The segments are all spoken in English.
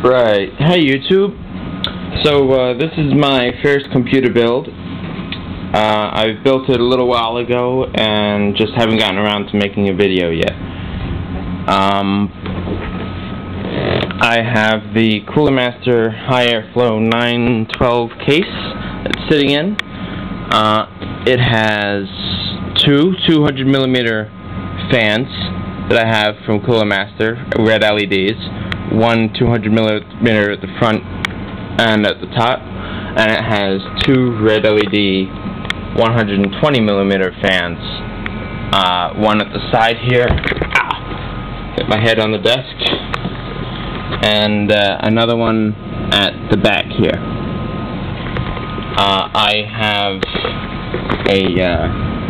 Right. Hey YouTube. So this is my first computer build. I built it a little while ago and just haven't gotten around to making a video yet. I have the Cooler Master High Airflow 912 case that's sitting in. It has two 200mm fans that I have from Cooler Master, red LEDs. One 200mm at the front and at the top, and it has two red LED 120mm fans. One at the side here, hit my head on the desk, and another one at the back here. I have a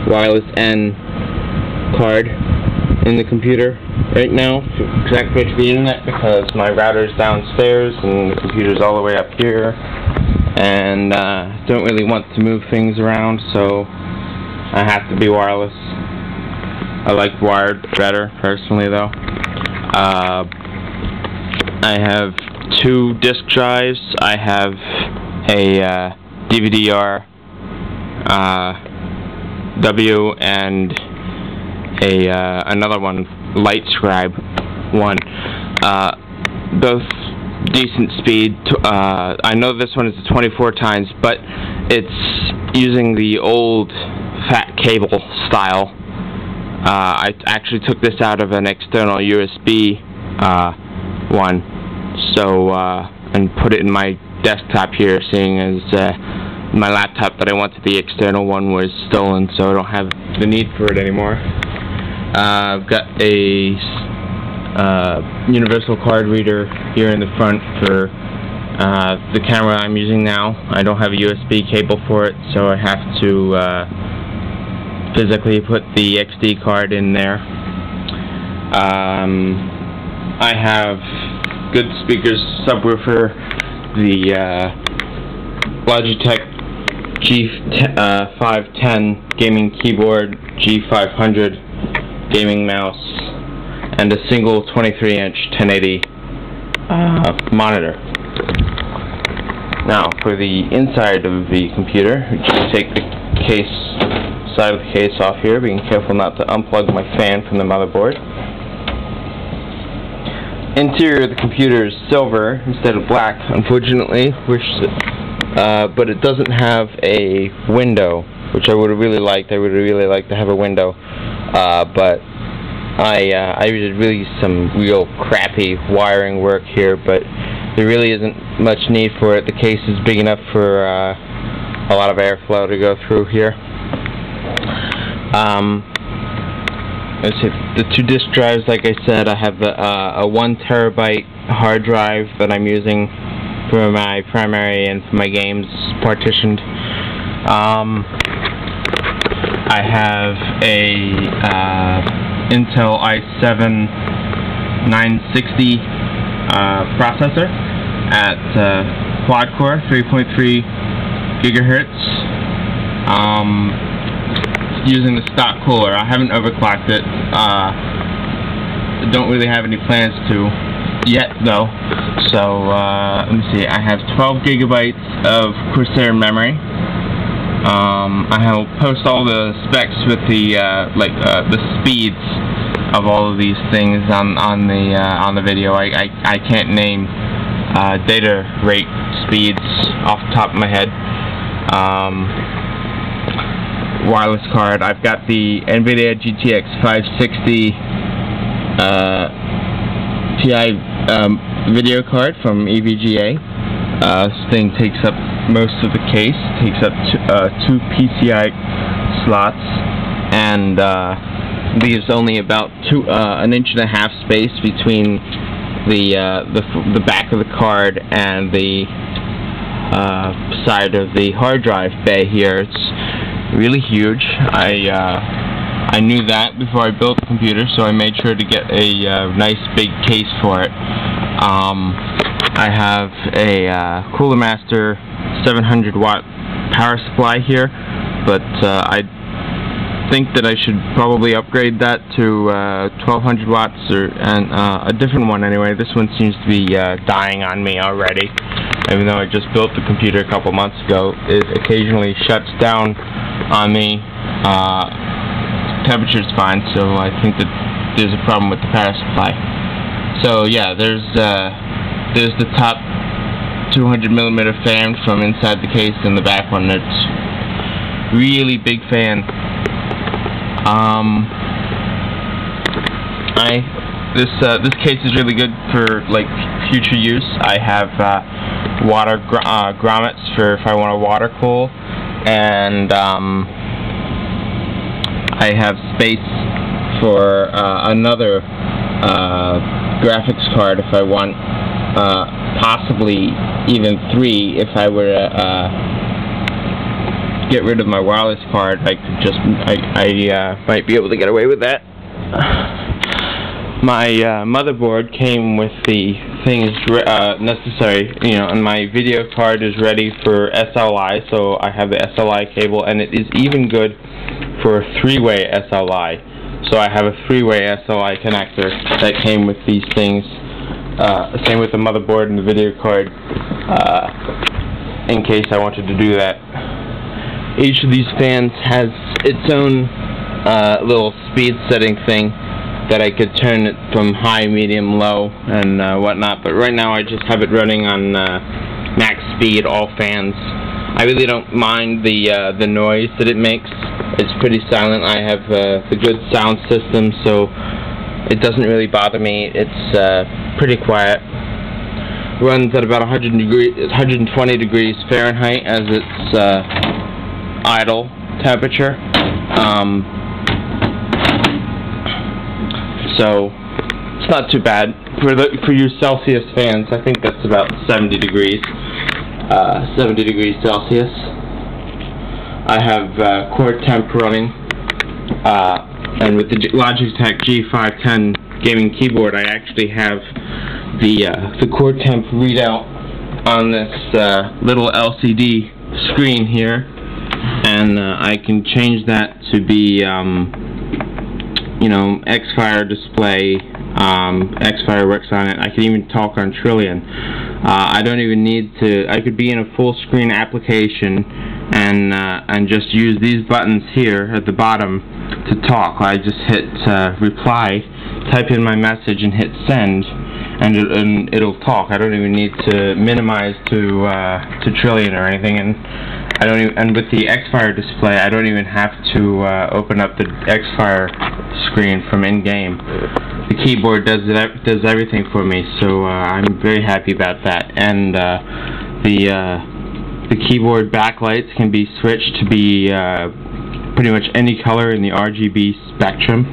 wireless N card in the computer right now to connect me to the internet because my router's downstairs and the computer's all the way up here, and don't really want to move things around, so I have to be wireless. I like wired better personally though. I have two disk drives. I have a DDR3 and another one, LightScribe one. Both decent speed. I know this one is 24 times, but it's using the old fat cable style. I actually took this out of an external USB one, so and put it in my desktop here, seeing as my laptop that I wanted the external one was stolen, so I don't have the need for it anymore. I've got a universal card reader here in the front for the camera I'm using now. I don't have a USB cable for it, so I have to physically put the XD card in there. I have good speakers, subwoofer, the Logitech G510 gaming keyboard, G500 gaming mouse, and a single 23-inch 1080 monitor. Now, for the inside of the computer, just take the side of the case off here, being careful not to unplug my fan from the motherboard. Interior of the computer is silver instead of black, unfortunately, but it doesn't have a window, which I would have really liked. I would have really liked to have a window, but I did really some real crappy wiring work here, but there really isn't much need for it. The case is big enough for a lot of airflow to go through here. Let's see, the two disk drives, like I said, I have a 1 terabyte hard drive that I'm using for my primary and for my games partitioned. I have a Intel i7 960 processor at quad core, 3.3 gigahertz. Using the stock cooler. I haven't overclocked it. Don't really have any plans to yet though. So let me see. I have 12 gigabytes of Corsair memory. I will post all the specs with the the speeds of all of these things on the video. I can't name data rate speeds off the top of my head. Wireless card. I've got the NVidia GTX 560 Ti video card from EVGA. This thing takes up most of the case. Takes up two PCI slots and leaves only about 1.5 inches space between the back of the card and the side of the hard drive bay here. It's really huge. I knew that before I built the computer, so I made sure to get a nice big case for it. I have a Cooler Master 700 watt power supply here, but think that I should probably upgrade that to 1200 watts and a different one anyway. This one seems to be dying on me already. Even though I just built the computer a couple months ago, it occasionally shuts down on me. Temperature's fine, so I think that there's a problem with the power supply. So yeah, there's the top 200mm fan from inside the case, and the back one. It's really big fan. This case is really good for like future use. I have water grommets for if I want to water cool, and I have space for another graphics card if I want, possibly even 3 if I were to get rid of my wireless card. I could just I might be able to get away with that. My motherboard came with the things necessary, you know, and my video card is ready for SLI, so I have the SLI cable, and it is even good for a 3-way SLI. So I have a 3-way SLI connector that came with these things. Same with the motherboard and the video card, in case I wanted to do that. Each of these fans has its own little speed setting thing that I could turn it from high, medium, low, and whatnot. But right now I just have it running on max speed, all fans. I really don't mind the noise that it makes. It's pretty silent. I have the good sound system, so it doesn't really bother me. It's pretty quiet. Runs at about 120 degrees Fahrenheit as its idle temperature. So it's not too bad for your Celsius fans. I think that's about 70 degrees. 70 degrees Celsius. I have core temp running, and with the Logitech G510 gaming keyboard, I actually have the core temp readout on this little LCD screen here, and I can change that to be you know, Xfire display. Xfire works on it. I can even talk on Trillion. I don't even need to. I could be in a full screen application and just use these buttons here at the bottom to talk. I just hit reply, type in my message, and hit send, and it'll talk. I don't even need to minimize to Trillion or anything. And with the Xfire display, I don't even have to open up the Xfire screen from in-game. The keyboard does everything for me, so I'm very happy about that. And the keyboard backlights can be switched to be pretty much any color in the RGB spectrum.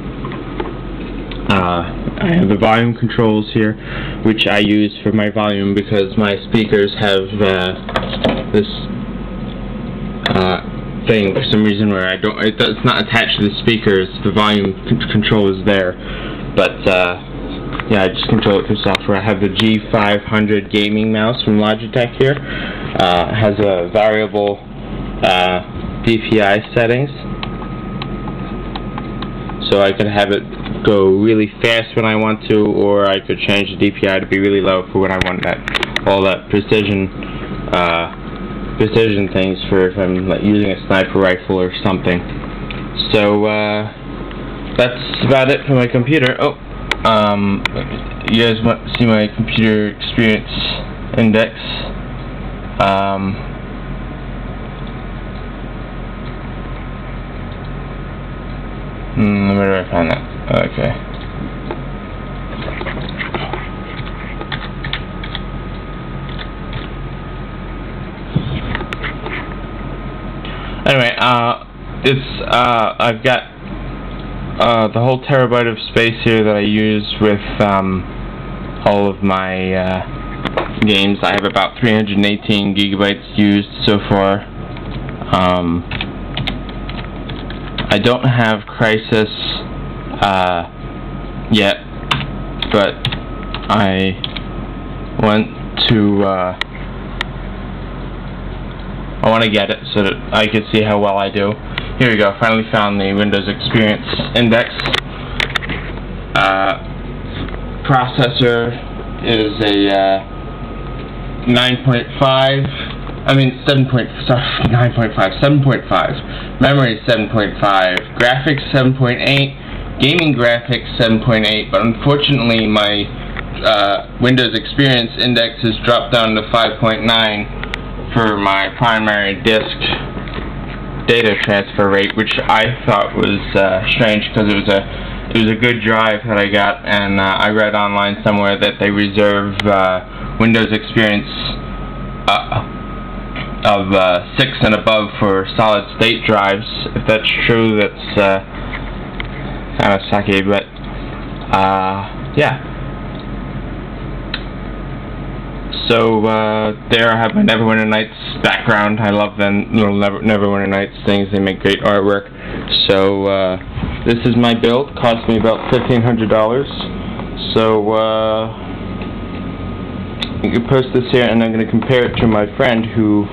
I have the volume controls here, which I use for my volume because my speakers have this thing for some reason where it's not attached to the speakers. The volume control is there, but yeah, I just control it through software. I have the G500 gaming mouse from Logitech here. It has a variable DPI settings, so I could have it go really fast when I want to, or I could change the DPI to be really low for when I want all that precision things for if I'm like using a sniper rifle or something. So that's about it for my computer. Oh, you guys want to see my computer experience index? Where do I find that? Okay. Anyway, I've got the whole terabyte of space here that I use with all of my games. I have about 318 gigabytes used so far. I don't have Crisis yet, but I want to get it so that I can see how well I do. Here we go, finally found the Windows Experience Index. Processor is a 7.5. Memory is 7.5. Graphics 7.8. Gaming graphics 7.8. But unfortunately, my Windows Experience Index has dropped down to 5.9 for my primary disk data transfer rate, which I thought was strange because it was a good drive that I got, and I read online somewhere that they reserve Windows Experience of 6 and above for solid state drives. If that's true, that's kind of sucky, but yeah. So there I have my Neverwinter Nights background. I love them little Neverwinter Nights things. They make great artwork. So this is my build. Cost me about $1,500. So you can post this here, and I'm going to compare it to my friend who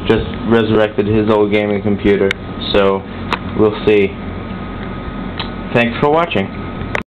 just resurrected his old gaming computer. So we'll see. Thanks for watching.